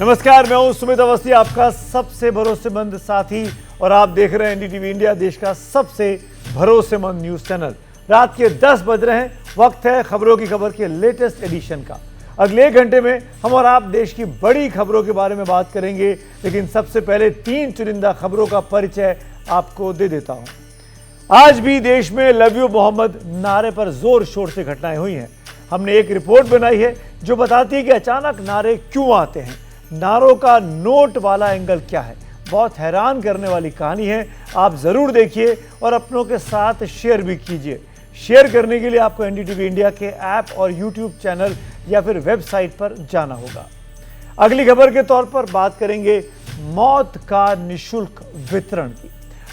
नमस्कार, मैं हूं सुमित अवस्थी, आपका सबसे भरोसेमंद साथी, और आप देख रहे हैं एनडीटीवी इंडिया, देश का सबसे भरोसेमंद न्यूज चैनल। रात के 10 बज रहे हैं, वक्त है खबरों की खबर के लेटेस्ट एडिशन का। अगले 1 घंटे में हम और आप देश की बड़ी खबरों के बारे में बात करेंगे, लेकिन सबसे पहले 3 चुनिंदा खबरों का परिचय आपको दे देता हूं। आज भी देश में लव यू मोहम्मद नारे पर जोर शोर से घटनाएं हुई हैं। हमने एक रिपोर्ट बनाई है जो बताती है कि अचानक नारे क्यों आते हैं, नारों का नोट वाला एंगल क्या है। बहुत हैरान करने वाली कहानी है, आप जरूर देखिए और अपनों के साथ शेयर भी कीजिए। शेयर करने के लिए आपको एनडीटीवी इंडिया के ऐप और यूट्यूब चैनल या फिर वेबसाइट पर जाना होगा। अगली खबर के तौर पर बात करेंगे मौत का निःशुल्क वितरण की।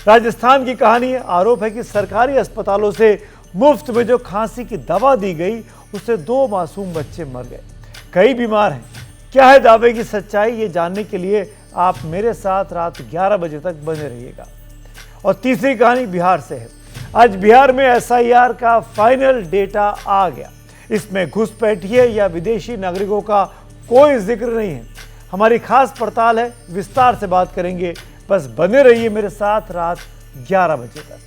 राजस्थान की कहानी है। आरोप है कि सरकारी अस्पतालों से मुफ्त में जो खांसी की दवा दी गई, उससे 2 मासूम बच्चे मर गए। कई बीमार हैं। क्या है दावे की सच्चाई, ये जानने के लिए आप मेरे साथ रात 11 बजे तक बने रहिएगा। और तीसरी कहानी बिहार से है। आज बिहार में एसआईआर का फाइनल डेटा आ गया। इसमें घुसपैठिए या विदेशी नागरिकों का कोई जिक्र नहीं है। हमारी खास पड़ताल है, विस्तार से बात करेंगे। बस बने रहिए मेरे साथ रात 11 बजे तक।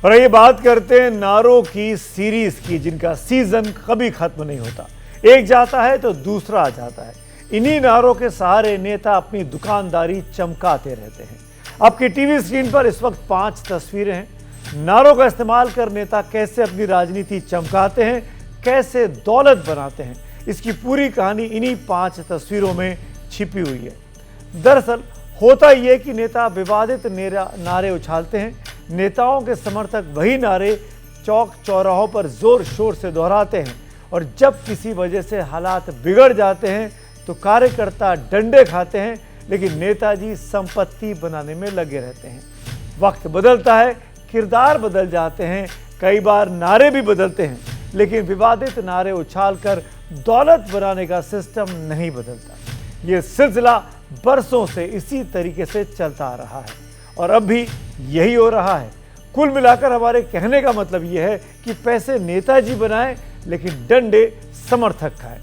और ये बात करते हैं नारों की सीरीज की, जिनका सीजन कभी खत्म नहीं होता। एक जाता है तो दूसरा आ जाता है। इन्हीं नारों के सहारे नेता अपनी दुकानदारी चमकाते रहते हैं। आपकी टीवी स्क्रीन पर इस वक्त 5 तस्वीरें हैं। नारों का इस्तेमाल कर नेता कैसे अपनी राजनीति चमकाते हैं, कैसे दौलत बनाते हैं, इसकी पूरी कहानी इन्हीं 5 तस्वीरों में छिपी हुई है। दरअसल होता यह कि नेता विवादित नारे उछालते हैं। नेताओं के समर्थक वही नारे चौक चौराहों पर जोर शोर से दोहराते हैं, और जब किसी वजह से हालात बिगड़ जाते हैं तो कार्यकर्ता डंडे खाते हैं, लेकिन नेताजी संपत्ति बनाने में लगे रहते हैं। वक्त बदलता है, किरदार बदल जाते हैं, कई बार नारे भी बदलते हैं, लेकिन विवादित नारे उछालकर दौलत बनाने का सिस्टम नहीं बदलता। ये सिलसिला बरसों से इसी तरीके से चलता आ रहा है और अब भी यही हो रहा है। कुल मिलाकर हमारे कहने का मतलब यह है कि पैसे नेताजी बनाएं, लेकिन डंडे समर्थक खाएं।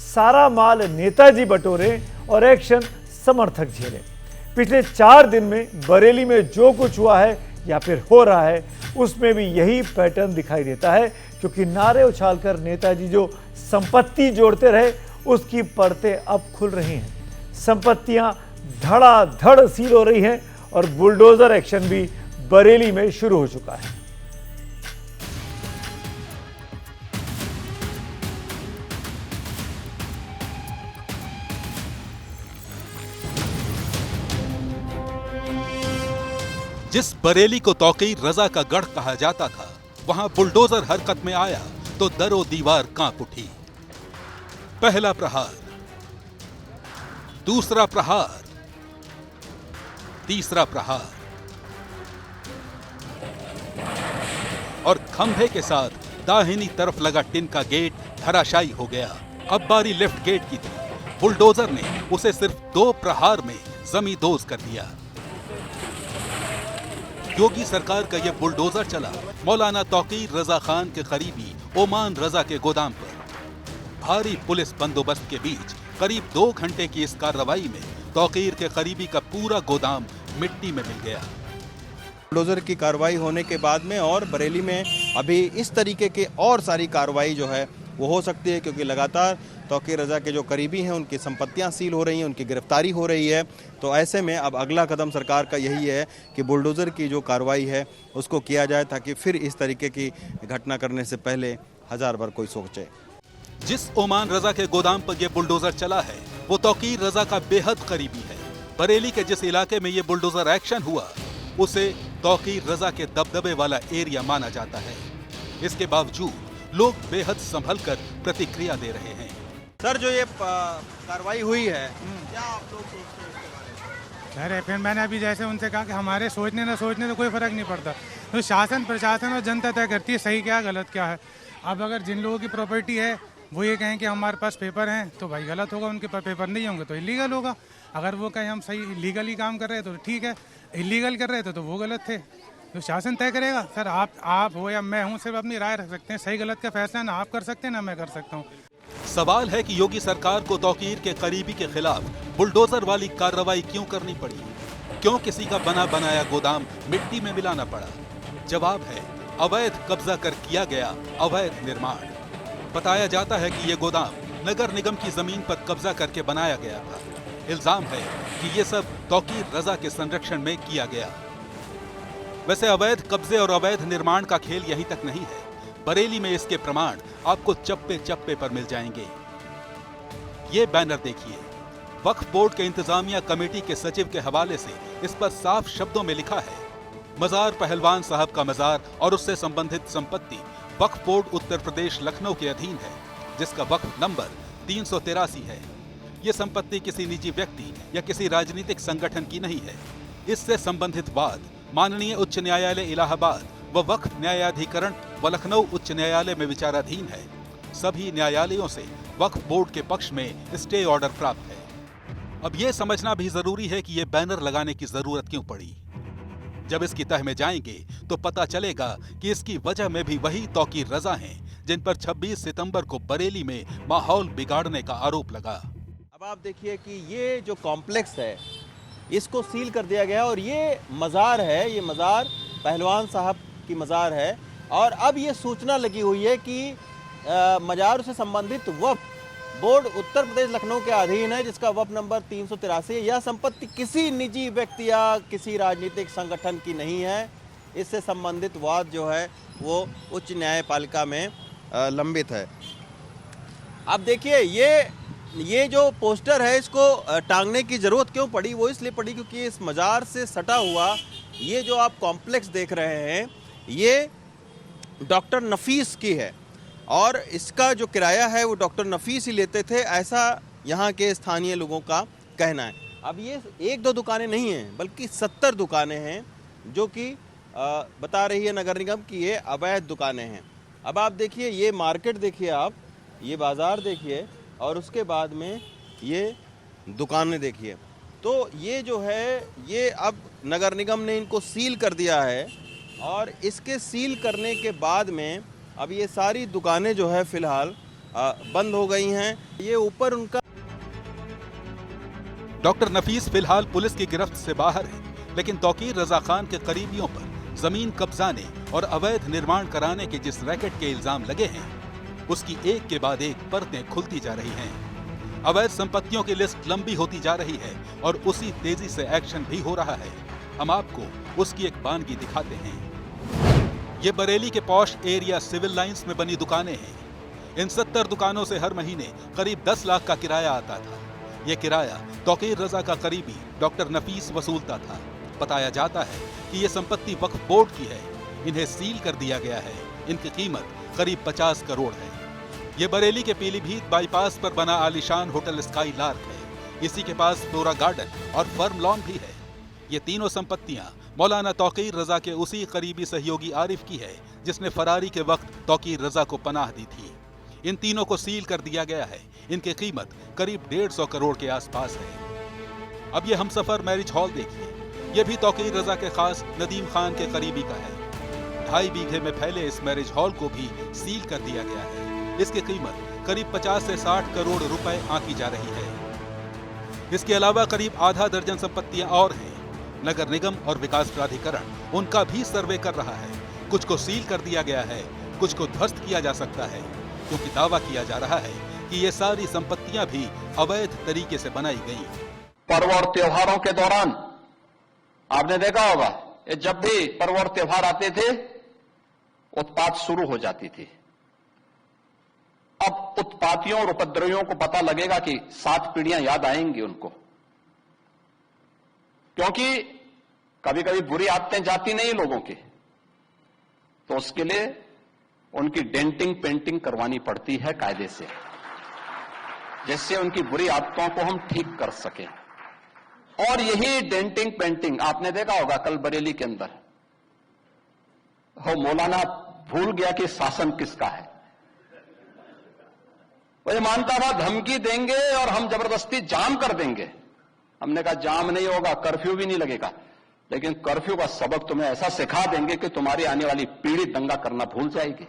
सारा माल नेताजी बटोरें और एक्शन समर्थक झेलें। पिछले 4 दिन में बरेली में जो कुछ हुआ है या फिर हो रहा है, उसमें भी यही पैटर्न दिखाई देता है, क्योंकि नारे उछालकर नेताजी जो संपत्ति जोड़ते रहे, उसकी परतें अब खुल रही हैं। संपत्तियां धड़ाधड़ सील हो रही हैं और बुलडोजर एक्शन भी बरेली में शुरू हो चुका है। जिस बरेली को तौकीर रजा का गढ़ कहा जाता था, वहां बुलडोजर हरकत में आया तो दरो दीवार कांप उठी। पहला प्रहार, दूसरा प्रहार, तीसरा प्रहार, और खंभे के साथ दाहिनी तरफ लगा टिन का गेट धराशायी हो गया। अब बारी लेफ्ट गेट की थी। बुलडोजर ने उसे सिर्फ 2 प्रहार में जमींदोज कर दिया। योगी सरकार का यह बुलडोजर चला मौलाना तौकीर रजा खान के करीबी ओमान रजा के गोदाम पर। भारी पुलिस बंदोबस्त के बीच करीब 2 घंटे की इस कार्रवाई में तौकीर के करीबी का पूरा गोदाम मिट्टी में मिल गया। बुलडोजर की कार्रवाई होने के बाद में और बरेली में अभी इस तरीके के और सारी कार्रवाई जो है वो हो सकती है, क्योंकि लगातार तौकीर रजा के जो करीबी हैं उनकी संपत्तियां सील हो रही हैं, उनकी गिरफ्तारी हो रही है। तो ऐसे में अब अगला कदम सरकार का यही है कि बुलडोजर की जो कार्रवाई है उसको किया जाए, ताकि फिर इस तरीके की घटना करने से पहले 1000 बार कोई सोचे। जिस ओमान रजा के गोदाम पर यह बुलडोजर चला है वो तौकीर रजा का बेहद करीबी है। बरेली के जिस इलाके में ये बुलडोजर एक्शन हुआ उसे तौकीर रजा के दबदबे वाला एरिया माना जाता है। इसके बावजूद लोग बेहद संभल कर प्रतिक्रिया दे रहे हैं। सर, जो ये कार्रवाई हुई है, क्या आप लोग सोचते हैं इसके बारे में? सर फिर मैंने अभी जैसे उनसे कहा कि हमारे सोचने ना सोचने तो कोई फर्क नहीं पड़ता, तो शासन प्रशासन और जनता तय करती है सही क्या गलत क्या है। अब अगर जिन लोगों की प्रॉपर्टी है वो ये कहें कि हमारे पास पेपर हैं तो भाई गलत होगा, उनके पास पेपर नहीं होंगे तो इलीगल होगा। अगर वो कहें हम सही लीगली काम कर रहे हैं तो ठीक है, इलीगल कर रहे थे तो वो गलत थे, तो शासन तय करेगा। सर आप हो या मैं हूँ, सिर्फ अपनी राय रख सकते हैं, सही गलत का फैसला ना आप कर सकते हैं ना मैं कर सकता हूँ। सवाल है कि योगी सरकार को तौकीर के करीबी के खिलाफ बुलडोजर वाली कार्रवाई क्यों करनी पड़ी? क्यों किसी का बना बनाया गोदाम मिट्टी में मिलाना पड़ा? जवाब है अवैध कब्जा कर किया गया अवैध निर्माण। बताया जाता है कि ये गोदाम नगर निगम की जमीन पर कब्जा करके बनाया गया था। इल्जाम है कि ये सब तौकीर रजा के संरक्षण में किया गया। वैसे अवैध कब्जे और अवैध निर्माण का खेल यहीं तक नहीं है। बरेली में इसके प्रमाण आपको चप्पे चप्पे पर मिल जाएंगे। ये बैनर देखिए, वक्फ बोर्ड के इंतजामिया कमेटी के सचिव के हवाले से इस पर साफ शब्दों में लिखा है, मजार पहलवान साहब का मजार और उससे संबंधित संपत्ति वक्फ बोर्ड उत्तर प्रदेश लखनऊ के अधीन है, जिसका वक्फ नंबर 383 है। ये संपत्ति किसी निजी व्यक्ति या किसी राजनीतिक संगठन की नहीं है। इससे संबंधित वाद माननीय उच्च न्यायालय इलाहाबाद व वक्फ न्यायाधिकरण व लखनऊ उच्च न्यायालय में विचाराधीन है। सभी न्यायालयों से वक्फ बोर्ड के पक्ष में स्टे ऑर्डर प्राप्त है। अब ये समझना भी जरूरी है कि ये बैनर लगाने की जरूरत क्यों पड़ी। जब इसकी तह में जाएंगे तो पता चलेगा कि इसकी वजह में भी वही तौकीर रजा हैं जिन पर 26 सितंबर को बरेली में माहौल बिगाड़ने का आरोप लगा। अब आप देखिए कि ये जो कॉम्प्लेक्स है इसको सील कर दिया गया और ये मज़ार है, ये मज़ार पहलवान साहब की मज़ार है। और अब ये सूचना लगी हुई है कि मज़ार से संबंधित वक्फ बोर्ड उत्तर प्रदेश लखनऊ के अधीन है, जिसका वक्फ नंबर 383 है। यह संपत्ति किसी निजी व्यक्ति या किसी राजनीतिक संगठन की नहीं है। इससे संबंधित वाद जो है वो उच्च न्यायपालिका में लंबित है। अब देखिए ये जो पोस्टर है इसको टांगने की ज़रूरत क्यों पड़ी? वो इसलिए पड़ी क्योंकि इस मज़ार से सटा हुआ ये जो आप कॉम्प्लेक्स देख रहे हैं ये डॉक्टर नफीस की है और इसका जो किराया है वो डॉक्टर नफीस ही लेते थे, ऐसा यहाँ के स्थानीय लोगों का कहना है। अब ये 1-2 दुकानें नहीं हैं बल्कि 70 दुकानें हैं जो कि बता रही है नगर निगम की ये अवैध दुकानें हैं। अब आप देखिए ये मार्केट देखिए, आप ये बाज़ार देखिए और उसके बाद में ये दुकानें देखिए। तो ये जो है ये अब नगर निगम ने इनको सील कर दिया है और इसके सील करने के बाद में अब ये सारी दुकानें जो है फिलहाल बंद हो गई हैं। ये ऊपर उनका डॉक्टर नफीस फिलहाल पुलिस की गिरफ्त से बाहर है, लेकिन तौकीर रजा खान के करीबियों पर जमीन कब्जाने और अवैध निर्माण कराने के जिस रैकेट के इल्जाम लगे हैं उसकी एक के बाद एक परतें खुलती जा रही हैं। अवैध संपत्तियों की लिस्ट लंबी होती जा रही है और उसी तेजी से एक्शन भी हो रहा है। हम आपको उसकी एक बानगी दिखाते हैं। ये बरेली के पॉश एरिया सिविल लाइंस में बनी दुकानें हैं। इन 70 दुकानों से हर महीने करीब 10 लाख का किराया आता था। ये किराया तौकीर रजा का करीबी डॉक्टर नफीस वसूलता था। बताया जाता है कि ये संपत्ति वक्फ बोर्ड की है। इन्हें सील कर दिया गया है। इनकी कीमत करीब 50 करोड़ है। ये बरेली के पीलीभीत बाईपास पर बना आलीशान होटल स्काई लार्क है। इसी के पास फ्लोरा गार्डन और फर्म लॉन भी है। ये तीनों संपत्तियां मौलाना तौकीर रजा के उसी करीबी सहयोगी आरिफ की है जिसने फरारी के वक्त तौकीर रजा को पनाह दी थी। इन तीनों को सील कर दिया गया है। इनकी कीमत करीब 150 करोड़ के आसपास है। अब ये हमसफर मैरिज हॉल देखिए, ये भी तौकीर रजा के खास नदीम खान के करीबी का है। 2.5 बीघे में फैले इस मैरिज हॉल को भी सील कर दिया गया है। इसकी कीमत करीब 50 से 60 करोड़ रुपए आंकी जा रही है। इसके अलावा करीब आधा दर्जन संपत्तियां और हैं। नगर निगम और विकास प्राधिकरण उनका भी सर्वे कर रहा है। कुछ को सील कर दिया गया है, कुछ को ध्वस्त किया जा सकता है, क्योंकि दावा किया जा रहा है कि ये सारी संपत्तियां भी अवैध तरीके से बनाई गई। पर्व और त्योहारों के दौरान आपने देखा होगा, ये जब भी पर्व और त्योहार आते थे उत्पात शुरू हो जाती थी। अब उत्पातियों और उपद्रवियों को पता लगेगा कि 7 पीढ़ियां याद आएंगी उनको, क्योंकि कभी कभी बुरी आदतें जाती नहीं लोगों की, तो उसके लिए उनकी डेंटिंग पेंटिंग करवानी पड़ती है कायदे से, जिससे उनकी बुरी आदतों को हम ठीक कर सकें। और यही डेंटिंग पेंटिंग आपने देखा होगा कल बरेली के अंदर, हो मौलाना भूल गया कि शासन किसका है। वो ये मानता था धमकी देंगे और हम जबरदस्ती जाम कर देंगे। हमने कहा जाम नहीं होगा, कर्फ्यू भी नहीं लगेगा, लेकिन कर्फ्यू का सबक तुम्हें ऐसा सिखा देंगे कि तुम्हारी आने वाली पीढ़ी दंगा करना भूल जाएगी।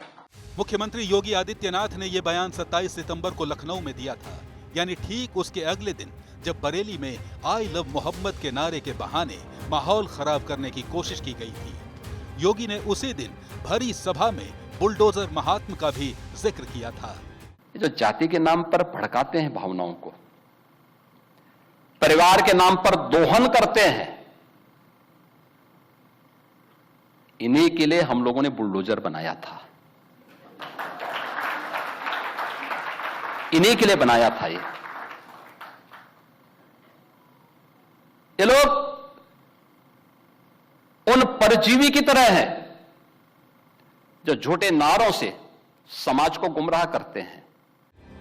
मुख्यमंत्री योगी आदित्यनाथ ने यह बयान 27 सितंबर को लखनऊ में दिया था, यानी ठीक उसके अगले दिन जब बरेली में आई लव मोहम्मद के नारे के बहाने माहौल खराब करने की कोशिश की गई थी। योगी ने उसी दिन भरी सभा में बुलडोजर महात्मा का भी जिक्र किया था। जो जाति के नाम पर भड़काते हैं भावनाओं को, परिवार के नाम पर दोहन करते हैं, इन्हीं के लिए हम लोगों ने बुलडोजर बनाया था, इन्हीं के लिए बनाया था। ये लोग उन परजीवी की तरह हैं जो झूठे नारों से समाज को गुमराह करते हैं।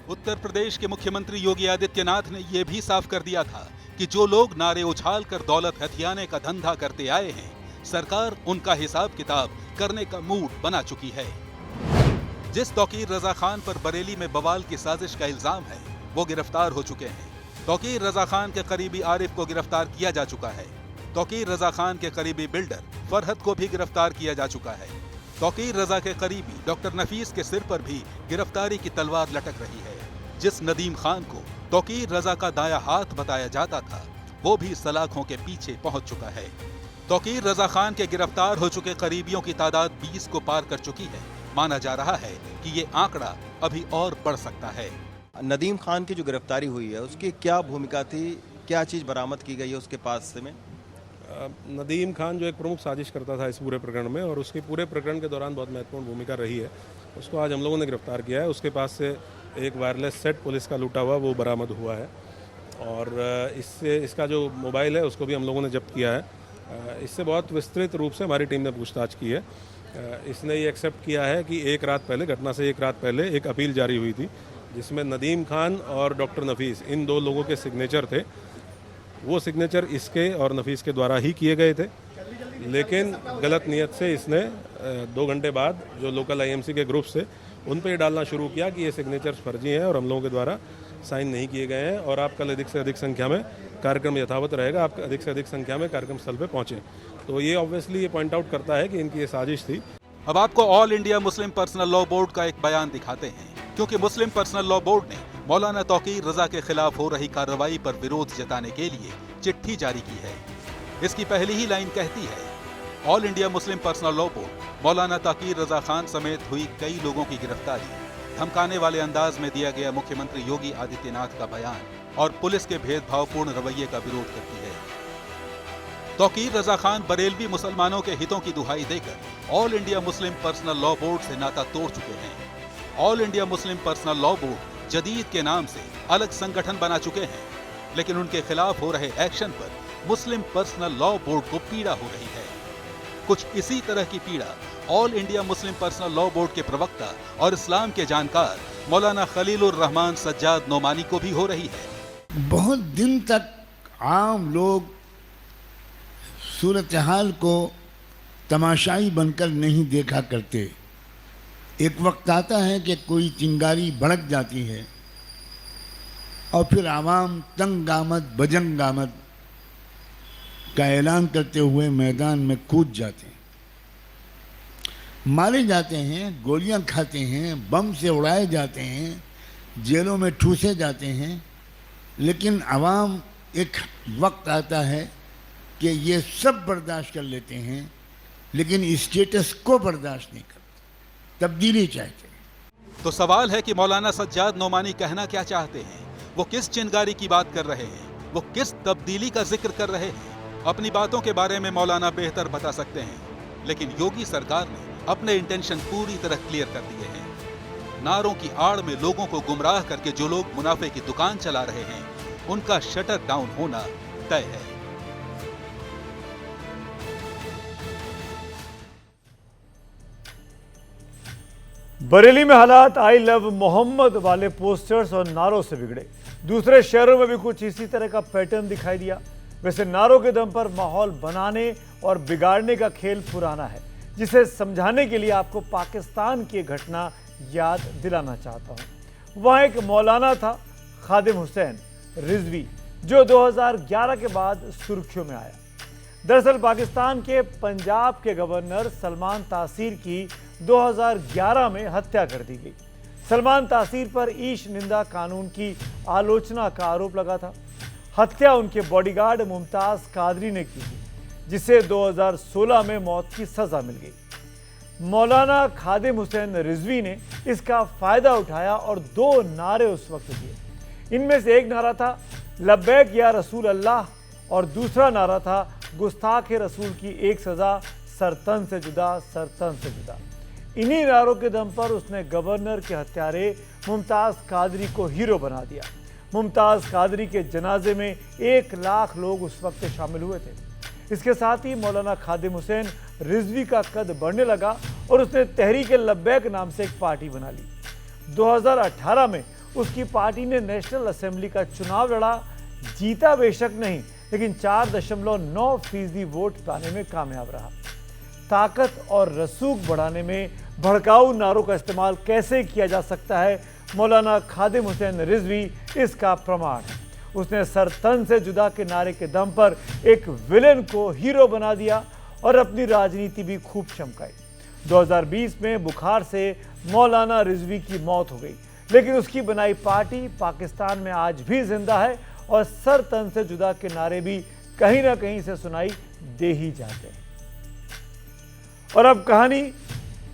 उत्तर प्रदेश के मुख्यमंत्री योगी आदित्यनाथ ने यह भी साफ कर दिया था कि जो लोग नारे उछालकर दौलत हथियाने का धंधा करते आए हैं, सरकार उनका हिसाब किताब करने का मूड बना चुकी है। जिस तौकीर रजा खान पर बरेली में बवाल की साजिश का इल्जाम है, वो गिरफ्तार हो चुके हैं। तौकीर रजा खान के करीबी आरिफ को गिरफ्तार किया जा चुका है। तौकीर रजा खान के करीबी बिल्डर फरहत को भी गिरफ्तार किया जा चुका है। तौकीर रजा के करीबी डॉक्टर नफीस के सिर पर भी गिरफ्तारी की तलवार लटक रही है। जिस नदीम खान को तौकीर रजा का दाया हाथ बताया जाता था, वो भी सलाखों के पीछे पहुंच चुका है। तौकीर रजा खान के गिरफ्तार हो चुके करीबियों की तादाद 20 को पार कर चुकी है। माना जा रहा है कि ये आंकड़ा अभी और बढ़ सकता है। नदीम खान की जो गिरफ्तारी हुई है, उसकी क्या भूमिका थी, क्या चीज़ बरामद की गई है उसके पास से में? नदीम खान जो एक प्रमुख साजिश करता था इस पूरे प्रकरण में, और उसके पूरे प्रकरण के दौरान बहुत महत्वपूर्ण भूमिका रही है, उसको आज हम लोगों ने गिरफ्तार किया है। उसके पास से एक वायरलेस सेट पुलिस का लूटा हुआ वो बरामद हुआ है, और इससे इसका जो मोबाइल है उसको भी हम लोगों ने जब्त किया है। इससे बहुत विस्तृत रूप से हमारी टीम ने पूछताछ की है। इसने ये एक्सेप्ट किया है कि एक रात पहले, घटना से एक रात पहले एक अपील जारी हुई थी, जिसमें नदीम खान और डॉक्टर नफीस, इन 2 लोगों के सिग्नेचर थे। वो सिग्नेचर इसके और नफीस के द्वारा ही किए गए थे, लेकिन गलत नियत से इसने 2 घंटे बाद जो लोकल आईएमसी के ग्रुप से उन पर डालना शुरू किया कि ये सिग्नेचर्स फर्जी हैं और हम लोगों के द्वारा साइन नहीं किए गए हैं, और आप कल अधिक से अधिक संख्या में कार्यक्रम यथावत रहेगा, आप अधिक से अधिक संख्या में कार्यक्रम स्थल पे पहुंचे। तो ये ऑब्वियसली ये पॉइंट आउट करता है कि इनकी ये साजिश थी। अब आपको all India Muslim personal law board का एक बयान दिखाते हैं, क्योंकि मुस्लिम पर्सनल लॉ बोर्ड ने मौलाना तौकीर रजा के खिलाफ हो रही कार्रवाई पर विरोध जताने के लिए चिट्ठी जारी की है। इसकी पहली ही लाइन कहती है, all India Muslim personal law board मौलाना तौकीर रजा खान समेत हुई कई लोगों की गिरफ्तारी, धमकाने वाले अंदाज में दिया गया मुख्यमंत्री योगी आदित्यनाथ का बयान और पुलिस के भेदभावपूर्ण रवैये का विरोध करती है। तौकीर रजा खान बरेलवी मुसलमानों के हितों की दुहाई देकर all India Muslim personal law board से नाता तोड़ चुके हैं। All India Muslim personal law board जदीद के नाम से अलग संगठन बना चुके हैं, लेकिन उनके खिलाफ हो रहे एक्शन पर मुस्लिम पर्सनल लॉ बोर्ड को पीड़ा हो रही है। कुछ इसी तरह की पीड़ा all India Muslim personal law board के प्रवक्ता और इस्लाम के जानकार मौलाना खलीलुर रहमान सज्जाद नोमानी को भी हो रही है। बहुत दिन तक आम लोग सूरत हाल को तमाशाई बनकर नहीं देखा करते। एक वक्त आता है कि कोई चिंगारी भड़क जाती है और फिर आवाम तंग आमद बजंग आमद का ऐलान करते हुए मैदान में कूद जाते हैं, मारे जाते हैं, गोलियां खाते हैं, बम से उड़ाए जाते हैं, जेलों में ठूसे जाते हैं। लेकिन आवाम एक वक्त आता है कि ये सब बर्दाश्त कर लेते हैं, लेकिन स्टेटस को बर्दाश्त नहीं करते, तब्दीली चाहते हैं। तो सवाल है कि मौलाना सज्जाद नोमानी कहना क्या चाहते हैं? वो किस चिंगारी की बात कर रहे हैं? वो किस तब्दीली का जिक्र कर रहे हैं? अपनी बातों के बारे में मौलाना बेहतर बता सकते हैं, लेकिन योगी सरकार ने अपने इंटेंशन पूरी तरह क्लियर कर दिए हैं। नारों की आड़ में लोगों को गुमराह करके जो लोग मुनाफे की दुकान चला रहे हैं, उनका शटर डाउन होना तय है। बरेली में हालात आई लव मोहम्मद वाले पोस्टर्स और नारों से बिगड़े। दूसरे शहरों में भी कुछ इसी तरह का पैटर्न दिखाई दिया। वैसे नारों के दम पर माहौल बनाने और बिगाड़ने का खेल पुराना है, जिसे समझाने के लिए आपको पाकिस्तान की घटना याद दिलाना चाहता हूं। वहां एक मौलाना था, खादिम हुसैन रिजवी, जो 2011 के बाद सुर्खियों में आया। दरअसल पाकिस्तान के पंजाब के गवर्नर सलमान तासीर की 2011 में हत्या कर दी गई। सलमान तासीर पर ईश निंदा कानून की आलोचना का आरोप लगा था। हत्या उनके बॉडीगार्ड मुमताज कादरी ने की थी, जिसे 2016 में मौत की सजा मिल गई। मौलाना खादिम हुसैन रिजवी ने इसका फायदा उठाया और 2 नारे उस वक्त दिए। इनमें से एक नारा था लब्बैक या रसूल अल्लाह और दूसरा नारा था गुस्ताख रसूल की एक सजा, सरतन से जुदा, सरतन से जुदा। इन्हीं नारों के दम पर उसने गवर्नर के हत्यारे मुमताज कादरी को हीरो बना दिया। मुमताज कादरी के जनाजे में 1 लाख लोग उस वक्त शामिल हुए थे। इसके साथ ही मौलाना खादिम हुसैन रिजवी का कद बढ़ने लगा और उसने तहरीक लब्बैक नाम से एक पार्टी बना ली। 2018 में उसकी पार्टी ने नेशनल असेंबली का चुनाव लड़ा। जीता बेशक नहीं, लेकिन 4.9% वोट पाने में कामयाब रहा। ताकत और रसूख बढ़ाने में भड़काऊ नारों का इस्तेमाल कैसे किया जा सकता है, मौलाना खादिम हुसैन रिजवी इसका प्रमाण है। उसने सरतन से जुदा के नारे के दम पर एक विलेन को हीरो बना दिया और अपनी राजनीति भी खूब चमकाई। 2020 में बुखार से मौलाना रिजवी की मौत हो गई, लेकिन उसकी बनाई पार्टी पाकिस्तान में आज भी जिंदा है और सरतन से जुदा के नारे भी कहीं ना कहीं से सुनाई दे ही जाते हैं। और अब कहानी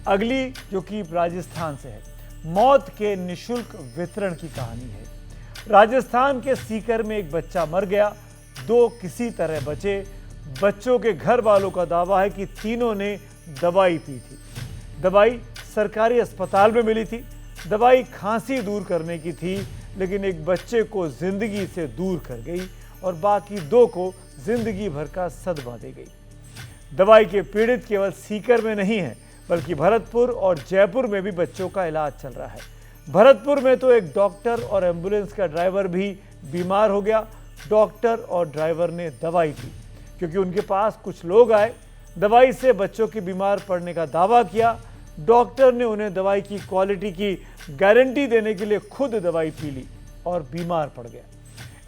अगली, जो कि राजस्थान से है। मौत के निशुल्क वितरण की कहानी है। राजस्थान के सीकर में एक बच्चा मर गया, 2 किसी तरह बचे। बच्चों के घर वालों का दावा है कि तीनों ने दवाई पी थी। दवाई सरकारी अस्पताल में मिली थी। दवाई खांसी दूर करने की थी, लेकिन एक बच्चे को जिंदगी से दूर कर गई और बाकी 2 को जिंदगी भर का सदमा दे गई। दवाई के पीड़ित केवल सीकर में नहीं है, बल्कि भरतपुर और जयपुर में भी बच्चों का इलाज चल रहा है। भरतपुर में तो एक डॉक्टर और एम्बुलेंस का ड्राइवर भी बीमार हो गया। डॉक्टर और ड्राइवर ने दवाई पी क्योंकि उनके पास कुछ लोग आए, दवाई से बच्चों के बीमार पड़ने का दावा किया। डॉक्टर ने उन्हें दवाई की क्वालिटी की गारंटी देने के लिए खुद दवाई पी ली और बीमार पड़ गया।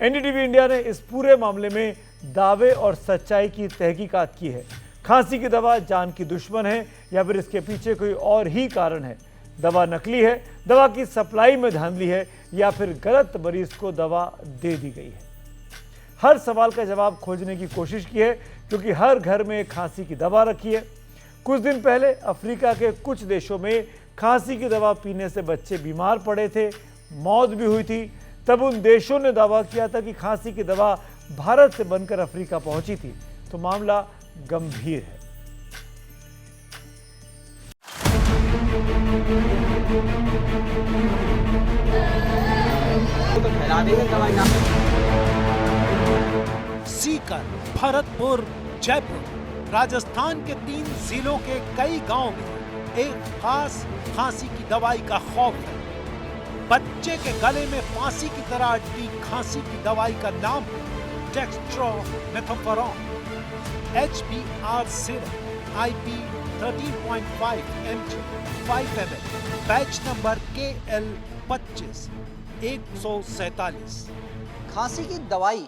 एनडीटीवी इंडिया ने इस पूरे मामले में दावे और सच्चाई की तहकीकात की है। खांसी की दवा जान की दुश्मन है या फिर इसके पीछे कोई और ही कारण है? दवा नकली है, दवा की सप्लाई में धांधली है या फिर गलत मरीज को दवा दे दी गई है? हर सवाल का जवाब खोजने की कोशिश की है, क्योंकि हर घर में खांसी की दवा रखी है। कुछ दिन पहले अफ्रीका के कुछ देशों में खांसी की दवा पीने से बच्चे बीमार पड़े थे, मौत भी हुई थी। तब उन देशों ने दावा किया था कि खांसी की दवा भारत से बनकर अफ्रीका पहुंची थी। तो मामला गंभीर है। सीकर, भरतपुर, जयपुर, राजस्थान के 3 जिलों के कई गांवों में एक खास खांसी की दवाई का खौफ है। बच्चे के गले में फांसी की तरह अटकी खांसी की दवाई का नाम डेक्स्ट्रोमेथोफेरोन HBr syrup IP 13.5 mg 5 ml, batch number KL 25-147। खांसी की दवाई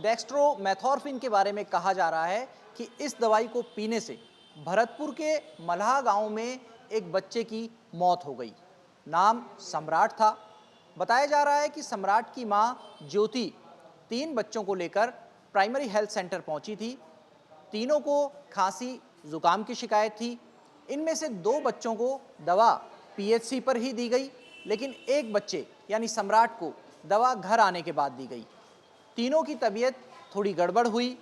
डेक्स्ट्रोमेथोफेरोन के बारे में कहा जा रहा है कि इस दवाई को पीने से भरतपुर के मल्हा गांव में एक बच्चे की मौत हो गई। नाम सम्राट था। बताया जा रहा है कि सम्राट की मां ज्योति 3 बच्चों को लेकर प्राइमरी हेल्थ सेंटर पहुंची थी। तीनों को खांसी जुकाम की शिकायत थी। इनमें से 2 बच्चों को दवा PHC पर ही दी गई, लेकिन एक बच्चे यानी सम्राट को दवा घर आने के बाद दी गई। तीनों की तबीयत थोड़ी गड़बड़ हुई।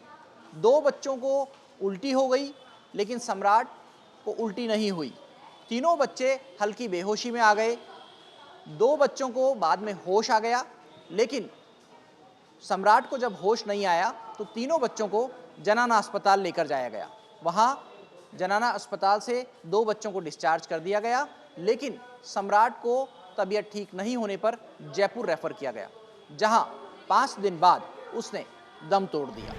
2 बच्चों को उल्टी हो गई, लेकिन सम्राट को उल्टी नहीं हुई। तीनों बच्चे हल्की बेहोशी में आ गए। 2 बच्चों को बाद में होश आ गया, लेकिन सम्राट को जब होश नहीं आया तो तीनों बच्चों को जनाना अस्पताल लेकर जाया गया। वहां जनाना अस्पताल से 2 बच्चों को डिस्चार्ज कर दिया गया, लेकिन सम्राट को तबीयत ठीक नहीं होने पर जयपुर रेफर किया गया, जहां 5 दिन बाद उसने दम तोड़ दिया।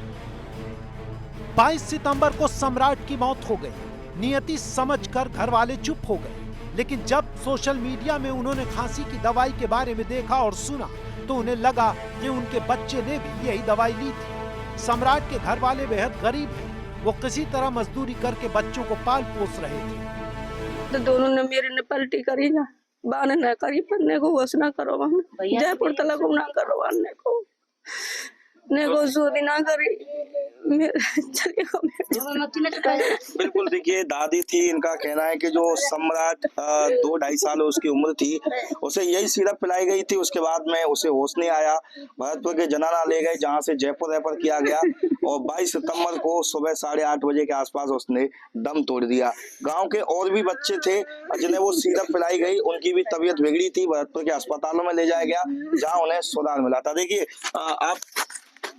22 सितंबर को सम्राट की मौत हो गई। नियति समझकर घर वाले चुप हो गए, लेकिन जब सोशल मीडिया में उन्होंने खांसी की दवाई के बारे में देखा और सुना तो उन्हें लगा कि उनके बच्चे ने भी यही दवाई ली थी। सम्राट के घर वाले बेहद गरीब हैं। वो किसी तरह मजदूरी करके बच्चों को पाल पोस रहे थे। तो दोनों ने मेरे ने पलटी करी ना, बाने न करी, पन्ने को होश ना करो, जयपुर तलक ना करो, आने को ने को सूदी ना करी, बिल्कुल। देखिए, दादी थी, इनका कहना है कि जो सम्राट 2-2.5 साल उसकी उम्र थी, उसे यही सिरप पिलाई गई थी। उसके बाद में उसे होश नहीं आया, भरतपुर के जनाना ले गए, जहां से जयपुर रेफर किया गया और 22 सितंबर को सुबह 8:30 बजे के आसपास उसने दम तोड़ दिया। गांव के और भी बच्चे थे जिन्हें वो सिरप पिलाई गई, उनकी भी तबीयत बिगड़ी थी, भरतपुर के अस्पतालों में ले जाया गया, जहाँ उन्हें सुधार मिला था। देखिए,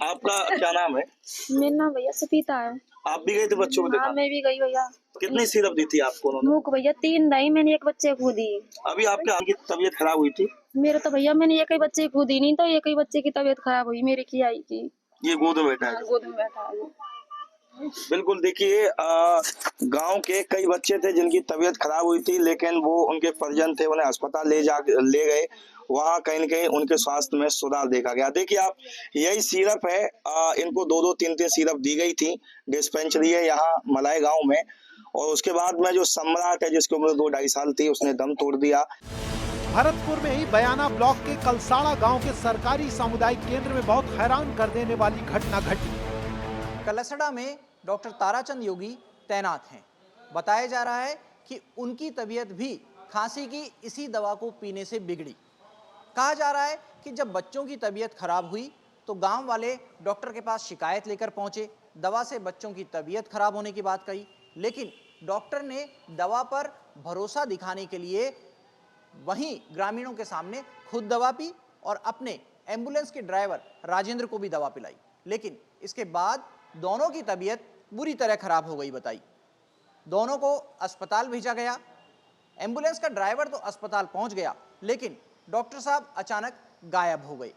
आपका क्या नाम है? मेरा नाम भैया सपीता है। आप भी गए थे बच्चों को देखा? मैं भी गई भैया। कितनी सिरप दी थी आपको उन्होंने? मुझको भैया 3 नहीं, मैंने 1 बच्चे को दी। अभी आपकी तबीयत खराब हुई थी? मेरे तो भैया मैंने 1 ही बच्चे को दी, नहीं तो 1 ही बच्चे की तबीयत खराब हुई मेरे की आई की। ये गोद में बैठा है? गोद में बैठा है। बिल्कुल। देखिए, गांव के कई बच्चे थे जिनकी तबीयत खराब हुई थी, लेकिन वो उनके परिजन थे, उन्हें अस्पताल ले गए, वहाँ कहीं न कहीं उनके स्वास्थ्य में सुधार देखा गया। देखिए आप, यही सिरप है, इनको 2-2, 3-3 सिरप दी गई थी। डिस्पेंसरी है यहाँ मलाई गांव में, और उसके बाद में जो सम्राट है जिसकी उम्र 2-2.5 साल थी, उसने दम तोड़ दिया। भरतपुर में ही बयाना ब्लॉक के कलसाड़ा गांव के सरकारी सामुदायिक केंद्र में बहुत हैरान कर देने वाली घटना घटी। कलसड़ा में डॉक्टर ताराचंद योगी तैनात हैं। बताया जा रहा है कि उनकी तबीयत भी खांसी की इसी दवा को पीने से बिगड़ी। कहा जा रहा है कि जब बच्चों की तबीयत खराब हुई तो गांव वाले डॉक्टर के पास शिकायत लेकर पहुंचे, दवा से बच्चों की तबीयत खराब होने की बात कही, लेकिन डॉक्टर ने दवा पर भरोसा दिखाने के लिए वहीं ग्रामीणों के सामने खुद दवा पी और अपने एम्बुलेंस के ड्राइवर राजेंद्र को भी दवा पिलाई। लेकिन इसके बाद दोनों की तबीयत बुरी तरह खराब हो गई। बताई, दोनों को अस्पताल भेजा गया। एम्बुलेंस का ड्राइवर तो अस्पताल पहुंच गया, लेकिन डॉक्टर साहब अचानक गायब हो गए।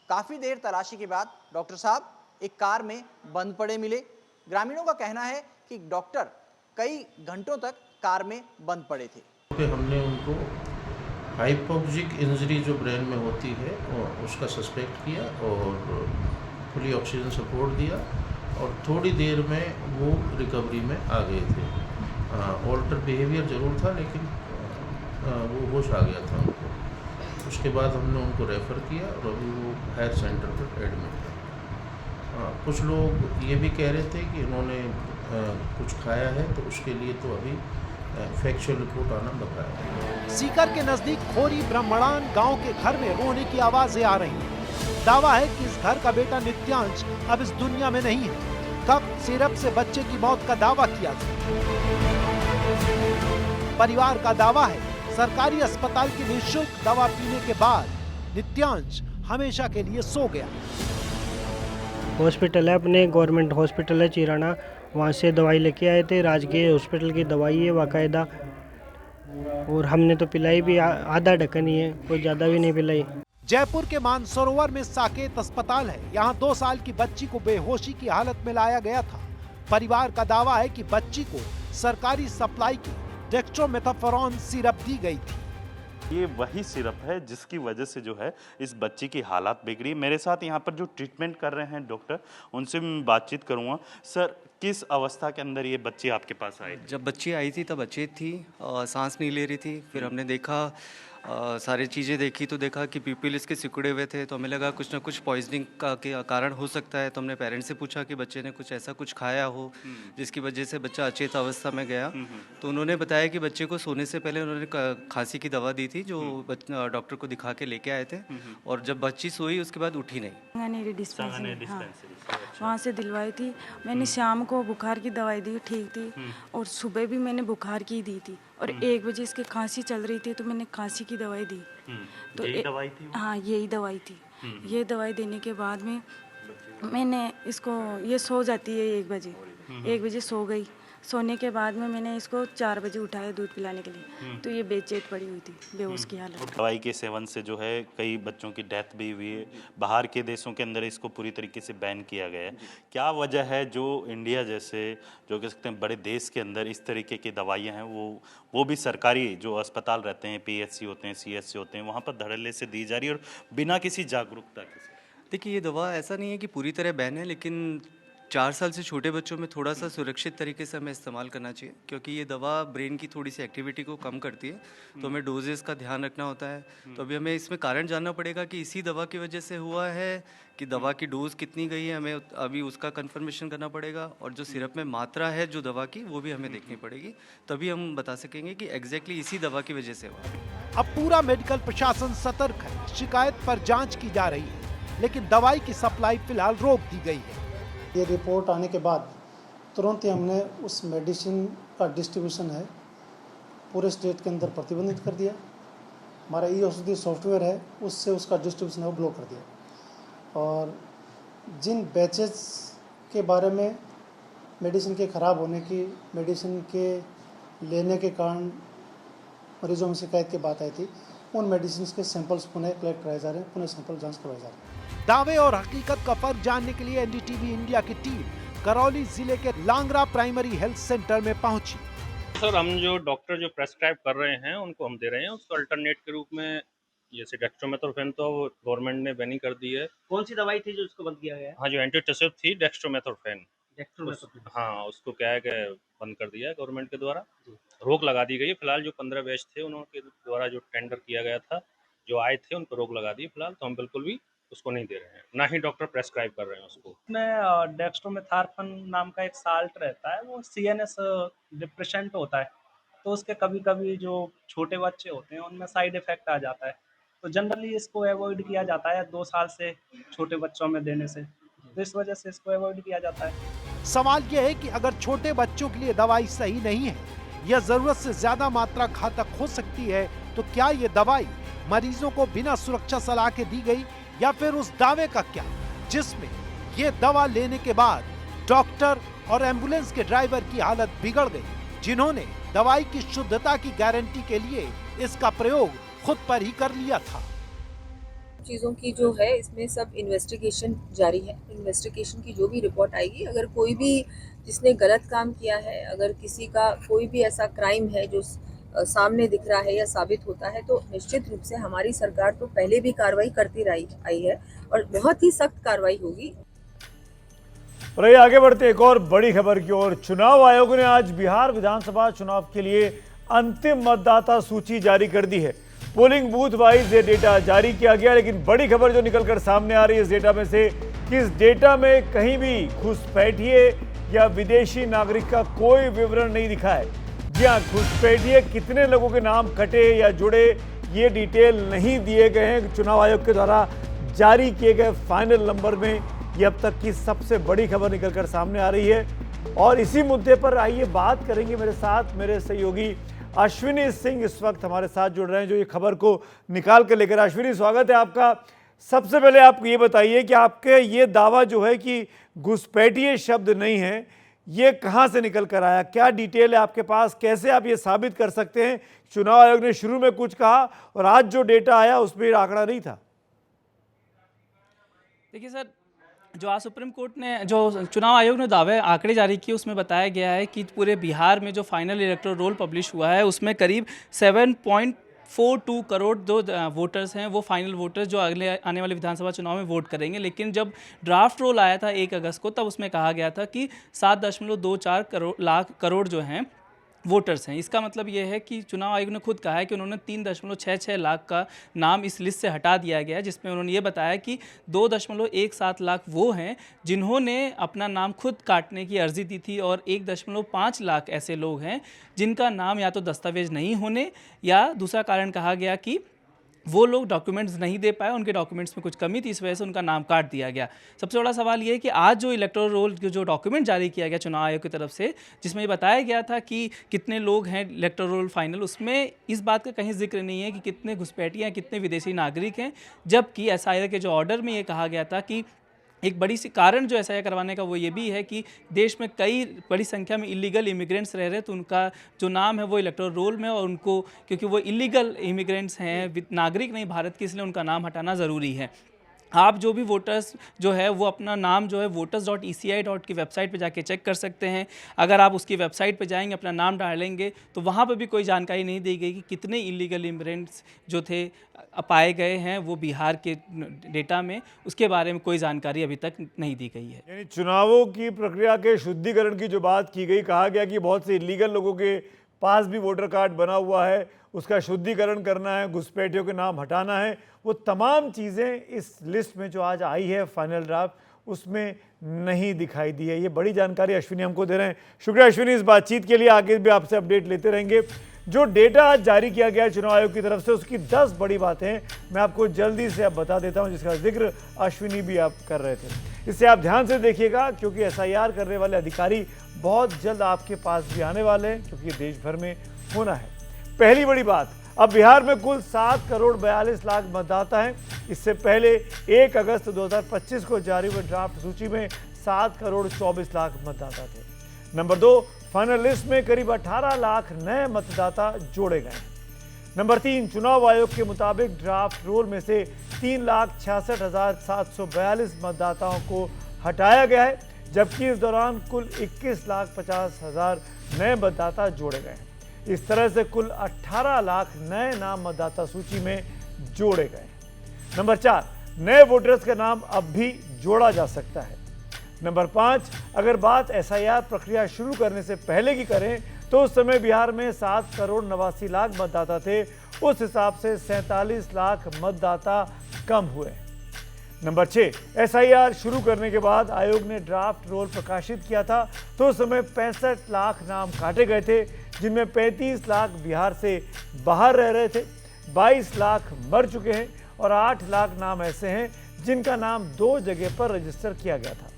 काफ़ी देर तलाशी के बाद डॉक्टर साहब एक कार में बंद पड़े मिले। ग्रामीणों का कहना है कि डॉक्टर कई घंटों तक कार में बंद पड़े थे। हमने उनको हाइपोक्सिक इंजरी जो ब्रेन में होती है उसका सस्पेक्ट किया और फुली ऑक्सीजन सपोर्ट दिया और थोड़ी देर में वो रिकवरी में आ गए थे। ऑल्टर बिहेवियर ज़रूर था, लेकिन वो होश आ गया था उनको। उसके बाद हमने उनको रेफ़र किया और अभी वो हायर सेंटर पर एडमिट है। कुछ लोग ये भी कह रहे थे कि इन्होंने कुछ खाया है, तो उसके लिए तो अभी फैक्चुअल रिपोर्ट आना बकाया है। सीकर के नजदीक खोरी ब्रह्मणान गांव के घर में रोने की आवाजें आ रही हैं। दावा है कि इस घर का बेटा नित्यांश अब इस दुनिया में नहीं है। कब सिरप से बच्चे की मौत का दावा किया था। परिवार का दावा है सरकारी अस्पताल की निःशुल्क दवा पीने के बाद नित्यांश हमेशा के लिए सो गया। हॉस्पिटल है, अपने गवर्नमेंट हॉस्पिटल है चिराना, वहाँ से दवाई लेके आए थे। राजकीय हॉस्पिटल की दवाई है बाकायदा, और हमने तो पिलाई भी आधा ढक्कन ही है, कोई ज़्यादा भी नहीं पिलाई। जयपुर के मानसरोवर में साकेत अस्पताल है। यहाँ 2 साल की बच्ची को बेहोशी की हालत में लाया गया था। परिवार का दावा है कि बच्ची को सरकारी सप्लाई की डेक्स्ट्रोमेथासोन सिरप दी गई थी। ये वही सिरप है जिसकी वजह से जो है इस बच्ची की हालत बिगड़ी। मेरे साथ यहाँ पर जो ट्रीटमेंट कर रहे हैं डॉक्टर, उनसे मैं बातचीत करूँगा। सर, किस अवस्था के अंदर ये बच्ची आपके पास आई? जब बच्ची आई थी तब अचेत थी, सांस नहीं ले रही थी। फिर हमने देखा, सारी चीज़ें देखी तो देखा कि पीपल इसके सिकुड़े हुए थे, तो हमें लगा कुछ ना कुछ पॉइजनिंग का के कारण हो सकता है। तो हमने पेरेंट्स से पूछा कि बच्चे ने कुछ ऐसा कुछ खाया हो जिसकी वजह से बच्चा अचेत अवस्था में गया। तो उन्होंने बताया कि बच्चे को सोने से पहले उन्होंने खांसी की दवा दी थी, जो डॉक्टर को दिखा के लेके आए थे, और जब बच्ची सोई उसके बाद उठी नहीं। वहाँ से दिलवाई थी मैंने। शाम को बुखार की दवाई दी, ठीक थी, और सुबह भी मैंने बुखार की दी थी, और 1 बजे इसके खांसी चल रही थी तो मैंने खांसी की दवाई दी। तो यही दवाई थी? हाँ, यही दवाई थी। ये दवाई देने के बाद में मैंने इसको, ये सो जाती है 1 बजे, 1 बजे सो गई। सोने के बाद में मैंने इसको 4 बजे उठाया दूध पिलाने के लिए, तो ये बेचैन पड़ी हुई थी, बेहोश की हालत। दवाई के सेवन से जो है कई बच्चों की डेथ भी हुई है। बाहर के देशों के अंदर इसको पूरी तरीके से बैन किया गया है। क्या वजह है जो इंडिया जैसे, जो कह सकते हैं बड़े देश के अंदर इस तरीके की दवाइयाँ हैं, वो भी सरकारी जो अस्पताल रहते हैं, PHC होते हैं, CHC होते हैं, वहाँ पर धड़ल्ले से दी जा रही है और बिना किसी जागरूकता के। देखिए, ये दवा ऐसा नहीं है कि पूरी तरह बैन है, लेकिन 4 साल से छोटे बच्चों में थोड़ा सा सुरक्षित तरीके से हमें इस्तेमाल करना चाहिए, क्योंकि ये दवा ब्रेन की थोड़ी सी एक्टिविटी को कम करती है, तो हमें डोजेस का ध्यान रखना होता है। तो अभी हमें इसमें कारण जानना पड़ेगा कि इसी दवा की वजह से हुआ है कि दवा की डोज कितनी गई है, हमें अभी उसका कंफर्मेशन करना पड़ेगा, और जो सिरप में मात्रा है जो दवा की, वो भी हमें देखनी पड़ेगी, तभी हम बता सकेंगे कि एग्जैक्टली इसी दवा की वजह से हुआ। अब पूरा मेडिकल प्रशासन सतर्क है, शिकायत पर जांच की जा रही है, लेकिन दवाई की सप्लाई फिलहाल रोक दी गई है। ये रिपोर्ट आने के बाद तुरंत ही हमने उस मेडिसिन का डिस्ट्रीब्यूशन है पूरे स्टेट के अंदर प्रतिबंधित कर दिया। हमारा ई-औषधि सॉफ्टवेयर है, उससे उसका डिस्ट्रीब्यूशन है वो ब्लॉक कर दिया। और जिन बैचेस के बारे में मेडिसिन के ख़राब होने की, मेडिसिन के लेने के कारण मरीजों में शिकायत की बात आई थी, उन मेडिसिन के सैंपल्स पुनः कलेक्ट कराए जा रहे हैं, पुनः सैंपल जांच करवाए जा रहे हैं। दावे और हकीकत का फर्क जानने के लिए NDTV इंडिया की टीम करौली जिले के लांगरा प्राइमरी हेल्थ सेंटर में पहुंची। सर, हम जो डॉक्टर जो प्रेस्क्राइब कर रहे हैं उनको हम दे रहे हैं, उसको अल्टरनेट के रूप में, जैसे डेक्स्ट्रोमेथोर्फेन तो गवर्नमेंट ने बैन कर दी है। कौन सी दवाई थी जो उसको बंद किया गया? हाँ, जो एंटीटसेव थी डेक्स्ट्रोमेथोर्फेन, हाँ, उसको क्या है कि बंद कर दिया है गवर्नमेंट के द्वारा, रोक लगा दी गई है। फिलहाल जो 15 बैच थे उनके द्वारा जो टेंडर किया गया था, जो आए थे, उन पर रोक लगा दी फिलहाल, तो हम बिल्कुल भी उसको नहीं दे रहे हैं, ना ही डॉक्टर प्रेस्क्राइब कर रहे हैं उसको। इसमें डेक्स्ट्रोमेथोर्फन नाम का एक साल्ट रहता है, वो CNS डिप्रेशेंट होता है, तो उसके कभी कभी जो छोटे बच्चे होते हैं उनमें साइड इफेक्ट आ जाता है, तो जनरली इसको अवॉइड किया जाता है 2 साल से छोटे बच्चों में देने से, तो इस वजह से इसको अवॉइड किया जाता है। सवाल यह है कि अगर छोटे बच्चों के लिए दवाई सही नहीं है या जरूरत से ज्यादा मात्रा घातक हो सकती है, तो क्या ये दवाई मरीजों को बिना सुरक्षा सलाह के दी गई, या फिर उस दावे का क्या जिसमें ये दवा लेने के बाद डॉक्टर और एम्बुलेंस के ड्राइवर की हालत बिगड़ गई, जिन्होंने दवाई की शुद्धता की गारंटी के लिए इसका प्रयोग खुद पर ही कर लिया था। चीज़ों की जो है इसमें सब इन्वेस्टिगेशन जारी है। इन्वेस्टिगेशन की जो भी रिपोर्ट आएगी, अगर कोई भी जिसने गलत काम किया है, अगर किसी का कोई भी ऐसा क्राइम है जो सामने दिख रहा है या साबित होता है, तो निश्चित रूप से हमारी सरकार तो पहले भी कार्रवाई करती आई है और बहुत ही सख्त कार्रवाई होगी। और ये आगे बढ़ते एक और बड़ी खबर की ओर। चुनाव आयोग ने आज बिहार विधानसभा चुनाव के लिए अंतिम मतदाता सूची जारी कर दी है। पोलिंग बूथ वाइज ये डेटा जारी किया गया, लेकिन बड़ी खबर जो निकलकर सामने आ रही है इस डेटा में से कि इस डेटा में कहीं भी घुसपैठिए या विदेशी नागरिक का कोई विवरण नहीं दिखा है। जी हाँ, घुसपैठिए कितने लोगों के नाम कटे या जुड़े, ये डिटेल नहीं दिए गए हैं। चुनाव आयोग के द्वारा जारी किए गए फाइनल नंबर में ये अब तक की सबसे बड़ी खबर निकलकर सामने आ रही है। और इसी मुद्दे पर आइए बात करेंगे। मेरे साथ मेरे सहयोगी अश्विनी सिंह इस वक्त हमारे साथ जुड़ रहे हैं, जो ये खबर को निकाल कर लेकर। अश्विनी, स्वागत है आपका। सबसे पहले आप ये बताइए कि आपके ये दावा जो है कि घुसपैठिए शब्द नहीं है, ये कहाँ से निकल कर आया? क्या डिटेल है आपके पास? कैसे आप ये साबित कर सकते हैं? चुनाव आयोग ने शुरू में कुछ कहा और आज जो डेटा आया उसमें आंकड़ा नहीं था। देखिए सर, जो आज सुप्रीम कोर्ट ने, जो चुनाव आयोग ने दावे आंकड़े जारी किए, उसमें बताया गया है कि पूरे बिहार में जो फाइनल इलेक्टोरल रोल पब्लिश हुआ है उसमें करीब 7.42 करोड़ जो वोटर्स हैं, वो फाइनल वोटर्स जो अगले आने वाले विधानसभा चुनाव में वोट करेंगे। लेकिन जब ड्राफ्ट रोल आया था 1 अगस्त को, तब उसमें कहा गया था कि 7.24 लाख करोड़ जो हैं वोटर्स हैं। इसका मतलब ये है कि चुनाव आयोग ने खुद कहा है कि उन्होंने 3.66 लाख का नाम इस लिस्ट से हटा दिया गया है, जिसमें उन्होंने ये बताया कि 2.17 लाख वो हैं जिन्होंने अपना नाम खुद काटने की अर्जी दी थी, और 1.5 लाख ऐसे लोग हैं जिनका नाम या तो दस्तावेज नहीं होने, या दूसरा कारण कहा गया कि वो लोग डॉक्यूमेंट्स नहीं दे पाए, उनके डॉक्यूमेंट्स में कुछ कमी थी, इस वजह से उनका नाम काट दिया गया। सबसे बड़ा सवाल ये है कि आज जो इलेक्टोरल रोल जो डॉक्यूमेंट जारी किया गया चुनाव आयोग की तरफ से, जिसमें ये बताया गया था कि कितने लोग हैं इलेक्टोरल रोल फाइनल, उसमें इस बात का कहीं जिक्र नहीं है कि कितने घुसपैठिए हैं, कितने विदेशी नागरिक हैं, जबकि एसआईआर के जो ऑर्डर में ये कहा गया था कि एक बड़ी सी कारण जो एसआईआर करवाने का वो ये भी है कि देश में कई बड़ी संख्या में इलीगल इमिग्रेंट्स रह रहे हैं, तो उनका जो नाम है वो इलेक्टोरल रोल में, और उनको क्योंकि वो इलीगल इमिग्रेंट्स हैं, नागरिक नहीं भारत के, इसलिए उनका नाम हटाना ज़रूरी है। आप जो भी वोटर्स जो है वो अपना नाम जो है voters.eci.in की वेबसाइट पे जाके चेक कर सकते हैं। अगर आप उसकी वेबसाइट पे जाएंगे, अपना नाम डालेंगे, तो वहाँ पे भी कोई जानकारी नहीं दी गई कि कितने इलीगल इमिग्रेंट्स जो थे पाए गए हैं वो बिहार के डेटा में, उसके बारे में कोई जानकारी अभी तक नहीं दी गई है। यानी चुनावों की प्रक्रिया के शुद्धिकरण की जो बात की गई, कहा गया कि बहुत से इलीगल लोगों के पास भी वोटर कार्ड बना हुआ है, उसका शुद्धिकरण करना है, घुसपैठियों के नाम हटाना है, वो तमाम चीज़ें इस लिस्ट में जो आज आई है फाइनल ड्राफ्ट, उसमें नहीं दिखाई दी है। ये बड़ी जानकारी अश्विनी हमको दे रहे हैं। शुक्रिया अश्विनी इस बातचीत के लिए, आगे भी आपसे अपडेट लेते रहेंगे। जो डेटा आज जारी किया गया है चुनाव आयोग की तरफ से, उसकी 10 बड़ी बातें मैं आपको जल्दी से अब बता देता हूं, जिसका जिक्र अश्विनी भी आप कर रहे थे। इसे आप ध्यान से देखिएगा, क्योंकि एसआईआर करने वाले अधिकारी बहुत जल्द आपके पास भी आने वाले हैं, क्योंकि देश भर में होना है। पहली बड़ी बात, अब बिहार में कुल 7 करोड़ 42 लाख मतदाता हैं। इससे पहले 1 अगस्त 2025 को जारी हुए ड्राफ्ट सूची में 7 करोड़ 24 लाख मतदाता थे। नंबर 2, फाइनल लिस्ट में करीब 18 लाख नए मतदाता जोड़े गए। नंबर 3, चुनाव आयोग के मुताबिक ड्राफ्ट रोल में से 3,66,742 मतदाताओं को हटाया गया है, जबकि इस दौरान कुल 21,50,000 नए मतदाता जोड़े गए। इस तरह से कुल 18 लाख नए नाम मतदाता सूची में जोड़े गए। नंबर 4, नए वोटर्स का नाम अब भी जोड़ा जा सकता है। नंबर 5, अगर बात एसआईआर प्रक्रिया शुरू करने से पहले की करें तो उस समय बिहार में 7 करोड़ 89 लाख मतदाता थे, उस हिसाब से 47 लाख मतदाता कम हुए। नंबर 6, एसआईआर शुरू करने के बाद आयोग ने ड्राफ्ट रोल प्रकाशित किया था, तो उस समय 65 लाख नाम काटे गए थे, जिनमें 35 लाख बिहार से बाहर रह रहे थे, 22 लाख मर चुके हैं और 8 लाख नाम ऐसे हैं जिनका नाम 2 जगह पर रजिस्टर किया गया था।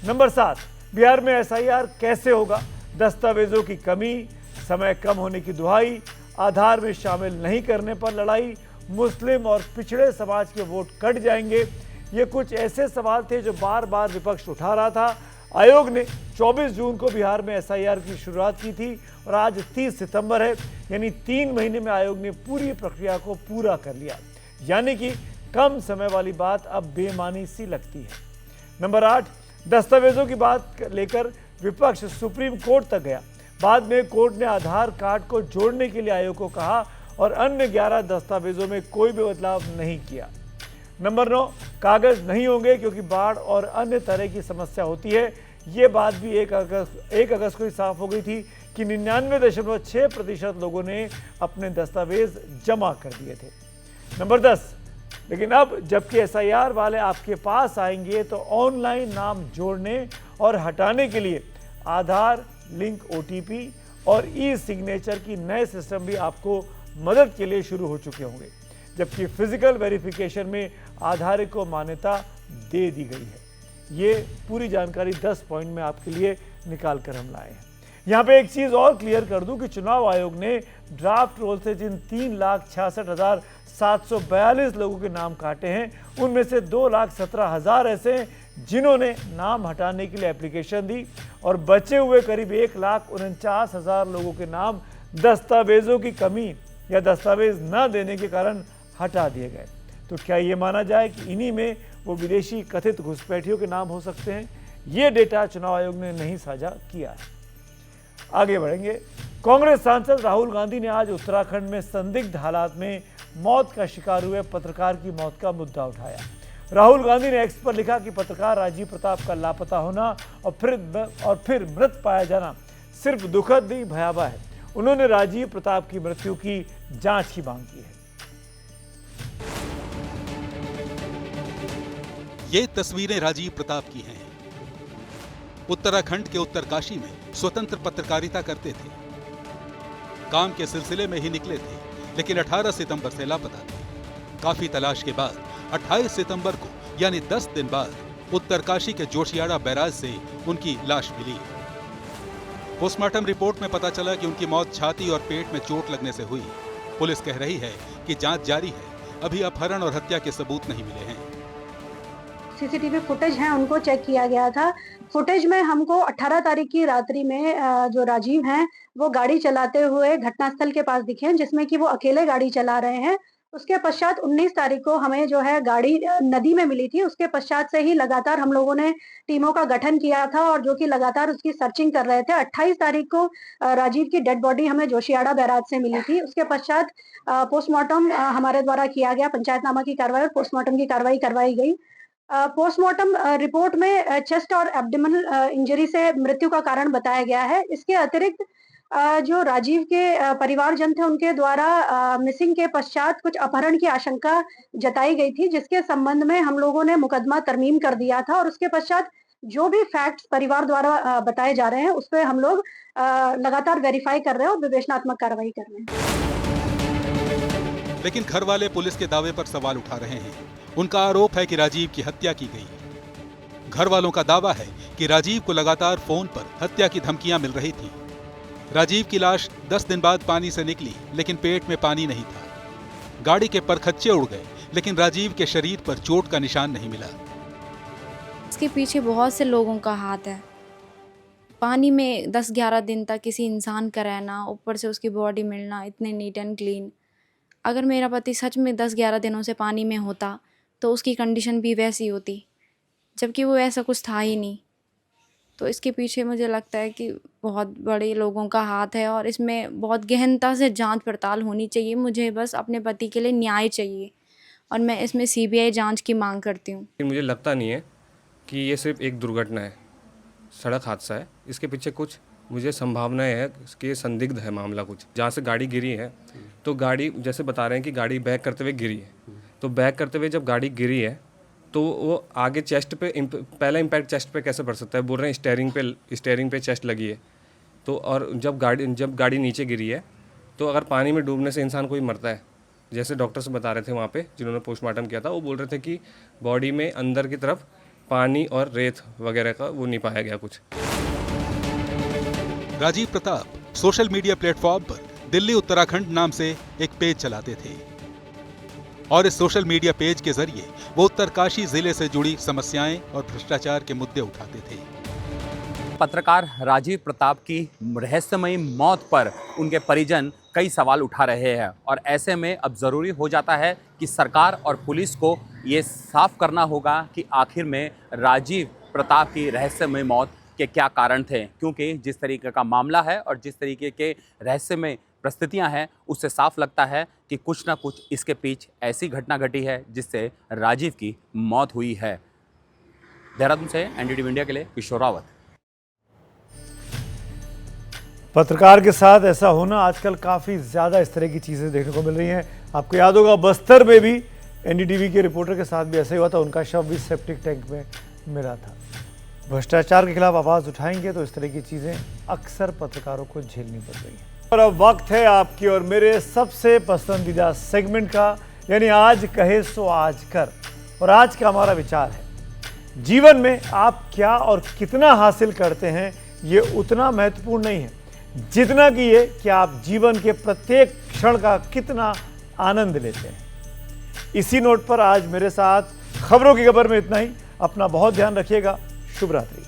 नंबर 7, बिहार में एसआईआर कैसे होगा? दस्तावेजों की कमी, समय कम होने की दुहाई, आधार में शामिल नहीं करने पर लड़ाई, मुस्लिम और पिछड़े समाज के वोट कट जाएंगे, ये कुछ ऐसे सवाल थे जो बार बार विपक्ष उठा रहा था। आयोग ने 24 जून को बिहार में एसआईआर की शुरुआत की थी और आज 30 सितंबर है, यानी 3 महीने में आयोग ने पूरी प्रक्रिया को पूरा कर लिया, यानी कि कम समय वाली बात अब बेमानी सी लगती है। नंबर 8, दस्तावेजों की बात लेकर विपक्ष सुप्रीम कोर्ट तक गया। बाद में कोर्ट ने आधार कार्ड को जोड़ने के लिए आयोग को कहा और अन्य 11 दस्तावेजों में कोई भी बदलाव नहीं किया। नंबर 9, कागज नहीं होंगे क्योंकि बाढ़ और अन्य तरह की समस्या होती है। ये बात भी 1 अगस्त को ही साफ हो गई थी कि 99.6% लोगों ने अपने दस्तावेज जमा कर दिए थे। नंबर 10, लेकिन अब जबकि एसआईआर वाले आपके पास आएंगे तो ऑनलाइन नाम जोड़ने और हटाने के लिए आधार लिंक, ओटीपी और ई सिग्नेचर की नए सिस्टम भी आपको मदद के लिए शुरू हो चुके होंगे, जबकि फिजिकल वेरिफिकेशन में आधार को मान्यता दे दी गई है। ये पूरी जानकारी 10 पॉइंट में आपके लिए निकाल कर हम लाए हैं। यहाँ पे एक चीज़ और क्लियर कर दूं कि चुनाव आयोग ने ड्राफ्ट रोल से जिन 3,66,742 लोगों के नाम काटे हैं, उनमें से 2,17,000 ऐसे हैं जिन्होंने नाम हटाने के लिए एप्लीकेशन दी और बचे हुए करीब 1,49,000 लोगों के नाम दस्तावेजों की कमी या दस्तावेज न देने के कारण हटा दिए गए। तो क्या ये माना जाए कि इन्हीं में वो विदेशी कथित घुसपैठियों के नाम हो सकते हैं? ये डेटा चुनाव आयोग ने नहीं साझा किया है। आगे बढ़ेंगे। कांग्रेस सांसद राहुल गांधी ने आज उत्तराखंड में संदिग्ध हालात में मौत का शिकार हुए पत्रकार की मौत का मुद्दा उठाया। राहुल गांधी ने एक्स पर लिखा कि पत्रकार राजीव प्रताप का लापता होना और फिर मृत पाया जाना सिर्फ दुखद नहीं, भयावह है। उन्होंने राजीव प्रताप की मृत्यु की जांच की मांग की है। ये तस्वीरें राजीव प्रताप की हैं। उत्तराखंड के उत्तरकाशी में स्वतंत्र पत्रकारिता करते थे, काम के सिलसिले में ही निकले थे, लेकिन 18 सितंबर से लापता थे। काफी तलाश के बाद 28 सितंबर को यानी 10 दिन बाद उत्तरकाशी के जोशियाड़ा बैराज से उनकी लाश मिली। पोस्टमार्टम रिपोर्ट में पता चला कि उनकी मौत छाती और पेट में चोट लगने से हुई। पुलिस कह रही है कि जांच जारी है, अभी अपहरण और हत्या के सबूत नहीं मिले हैं। सीसीटीवी फुटेज है उनको चेक किया गया था। फुटेज में हमको 18 तारीख की रात्रि में जो राजीव हैं वो गाड़ी चलाते हुए घटनास्थल के पास दिखे, जिसमें कि वो अकेले गाड़ी चला रहे हैं। उसके पश्चात 19 तारीख को हमें जो है गाड़ी नदी में मिली थी। उसके पश्चात से ही लगातार हम लोगों ने टीमों का गठन किया था और जो कि लगातार उसकी सर्चिंग कर रहे थे। 28 तारीख को राजीव की डेड बॉडी हमें जोशियाड़ा बैराज से मिली थी। उसके पश्चात पोस्टमार्टम हमारे द्वारा किया गया, पंचायतनामा की कार्रवाई और पोस्टमार्टम की कार्रवाई करवाई गई। पोस्टमार्टम रिपोर्ट में चेस्ट और एब्डोमिनल इंजरी से मृत्यु का कारण बताया गया है। इसके अतिरिक्त जो राजीव के परिवारजन थे उनके द्वारा मिसिंग के पश्चात कुछ अपहरण की आशंका जताई गई थी, जिसके संबंध में हम लोगों ने मुकदमा तरमीम कर दिया था और उसके पश्चात जो भी फैक्ट्स परिवार द्वारा बताए जा रहे हैं उस पर हम लोग लगातार वेरीफाई कर रहे हैं और विवेचनात्मक कार्रवाई कर रहे हैं। लेकिन घर वाले पुलिस के दावे पर सवाल उठा रहे हैं। उनका आरोप है कि राजीव की हत्या की गई। घर वालों का दावा है कि राजीव को लगातार फोन पर हत्या की धमकियां मिल रही थी। राजीव की लाश 10 दिन बाद पानी से निकली, लेकिन पेट में पानी नहीं था। गाड़ी के परखच्चे उड़ गए, लेकिन राजीव के शरीर पर चोट का निशान नहीं मिला। इसके पीछे बहुत से लोगों का हाथ है। पानी में 10-11 दिन तक किसी इंसान का रहना, ऊपर से उसकी बॉडी मिलना इतने नीट एंड क्लीन। अगर मेरा पति सच में 10-11 दिनों से पानी में होता तो उसकी कंडीशन भी वैसी होती, जबकि वो ऐसा कुछ था ही नहीं। तो इसके पीछे मुझे लगता है कि बहुत बड़े लोगों का हाथ है और इसमें बहुत गहनता से जांच पड़ताल होनी चाहिए। मुझे बस अपने पति के लिए न्याय चाहिए और मैं इसमें सीबीआई जांच की मांग करती हूँ। मुझे लगता नहीं है कि ये सिर्फ एक दुर्घटना है, सड़क हादसा है। इसके पीछे कुछ मुझे संभावनाएं है कि संदिग्ध है मामला कुछ। जहाँ से गाड़ी गिरी है तो गाड़ी जैसे बता रहे हैं कि गाड़ी बैक करते हुए गिरी है, तो बैक करते हुए जब गाड़ी गिरी है तो वो आगे चेस्ट पे पहला इम्पैक्ट चेस्ट पे कैसे पड़ सकता है? बोल रहे हैं स्टेयरिंग पे चेस्ट लगी है। तो और जब गाड़ी नीचे गिरी है तो अगर पानी में डूबने से इंसान कोई मरता है, जैसे डॉक्टर्स बता रहे थे वहाँ पे जिन्होंने पोस्टमार्टम किया था, वो बोल रहे थे कि बॉडी में अंदर की तरफ पानी और रेत वगैरह का वो नहीं पाया गया कुछ। Rajiv Pratap social media platform पर दिल्ली उत्तराखंड नाम से एक पेज चलाते थे और इस सोशल मीडिया पेज के जरिए वो उत्तरकाशी जिले से जुड़ी समस्याएं और भ्रष्टाचार के मुद्दे उठाते थे। पत्रकार राजीव प्रताप की रहस्यमयी मौत पर उनके परिजन कई सवाल उठा रहे हैं और ऐसे में अब ज़रूरी हो जाता है कि सरकार और पुलिस को ये साफ करना होगा कि आखिर में राजीव प्रताप की रहस्यमयी मौत के क्या कारण थे, क्योंकि जिस तरीके का मामला है और जिस तरीके के रहस्यमय परिस्थितियां हैं उससे साफ लगता है कि कुछ ना कुछ इसके पीछे ऐसी घटना घटी है जिससे राजीव की मौत हुई है। देहरादून से एनडीटीवी इंडिया के लिए किशोर रावत। पत्रकार के साथ ऐसा होना आजकल काफ़ी ज़्यादा इस तरह की चीज़ें देखने को मिल रही हैं। आपको याद होगा बस्तर में भी एनडीटीवी के रिपोर्टर के साथ भी ऐसा ही हुआ था, उनका शव भी सेप्टिक टैंक में मिला था। भ्रष्टाचार के खिलाफ आवाज़ उठाएंगे तो इस तरह की चीज़ें अक्सर पत्रकारों को झेलनी पड़ रही हैं। और अब वक्त है आपकी और मेरे सबसे पसंदीदा सेगमेंट का, यानी आज कहे सो आज कर। और आज का हमारा विचार है, जीवन में आप क्या और कितना हासिल करते हैं ये उतना महत्वपूर्ण नहीं है जितना कि ये कि आप जीवन के प्रत्येक क्षण का कितना आनंद लेते हैं। इसी नोट पर आज मेरे साथ खबरों की खबर में इतना ही। अपना बहुत ध्यान रखिएगा। शुभ रात्रि।